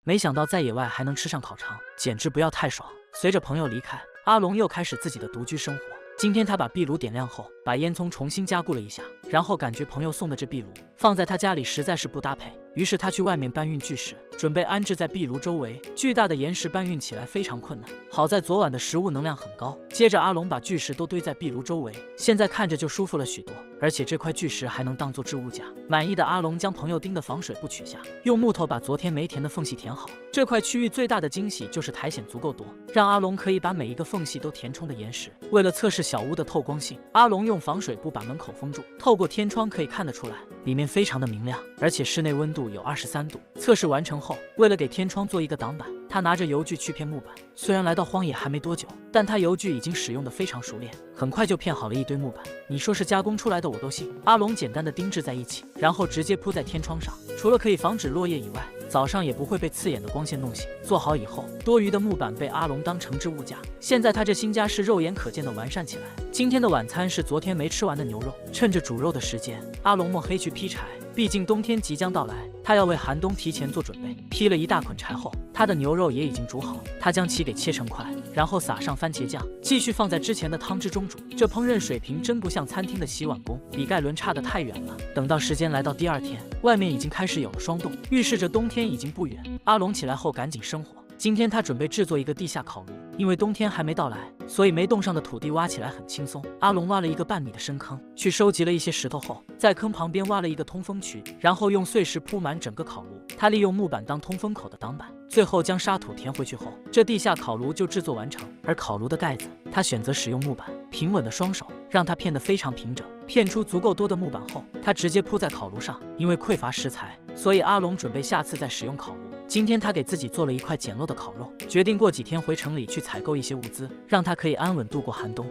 没想到在野外还能吃上烤肠，简直不要太爽。随着朋友离开，阿龙又开始自己的独居生活。今天他把壁炉点亮后，把烟囱重新加固了一下，然后感觉朋友送的这壁炉放在他家里实在是不搭配，于是他去外面搬运巨石，准备安置在壁炉周围。巨大的岩石搬运起来非常困难，好在昨晚的食物能量很高。接着阿龙把巨石都堆在壁炉周围，现在看着就舒服了许多，而且这块巨石还能当做置物架。满意的阿龙将朋友钉的防水布取下，用木头把昨天没填的缝隙填好。这块区域最大的惊喜就是苔藓足够多，让阿龙可以把每一个缝隙都填充的岩石。为了测试小屋的透光性，阿龙用防水布把门口封住，透过天窗可以看得出来，里面非常的明亮，而且室内温度有23度。测试完成后，为了给天窗做一个挡板，他拿着油锯去片木板。虽然来到荒野还没多久，但他油锯已经使用的非常熟练，很快就片好了一堆木板。你说是加工出来的我都信。阿龙简单的钉制在一起，然后直接铺在天窗上，除了可以防止落叶以外，早上也不会被刺眼的光线弄醒。做好以后，多余的木板被阿龙当成置物架。现在他这新家是肉眼可见的完善起来。今天的晚餐是昨天没吃完的牛肉。趁着煮肉的时间，阿龙摸黑去劈柴，毕竟冬天即将到来，他要为寒冬提前做准备。劈了一大捆柴后，他的牛肉也已经煮好，他将其给切成块，然后撒上番茄酱，继续放在之前的汤汁中煮。这烹饪水平真不像餐厅的洗碗工，比盖伦差得太远了。等到时间来到第二天，外面已经开始有了霜冻，预示着冬天已经不远。阿龙起来后赶紧生火。今天他准备制作一个地下烤炉，因为冬天还没到来，所以没冻上的土地挖起来很轻松。阿龙挖了一个半米的深坑，去收集了一些石头后，在坑旁边挖了一个通风渠，然后用碎石铺满整个烤炉。他利用木板当通风口的挡板，最后将沙土填回去后，这地下烤炉就制作完成。而烤炉的盖子，他选择使用木板，平稳的双手让它片得非常平整。片出足够多的木板后，他直接铺在烤炉上。因为匮乏食材，所以阿龙准备下次再使用烤炉。今天他给自己做了一块简陋的烤肉，决定过几天回城里去采购一些物资，让他可以安稳度过寒冬。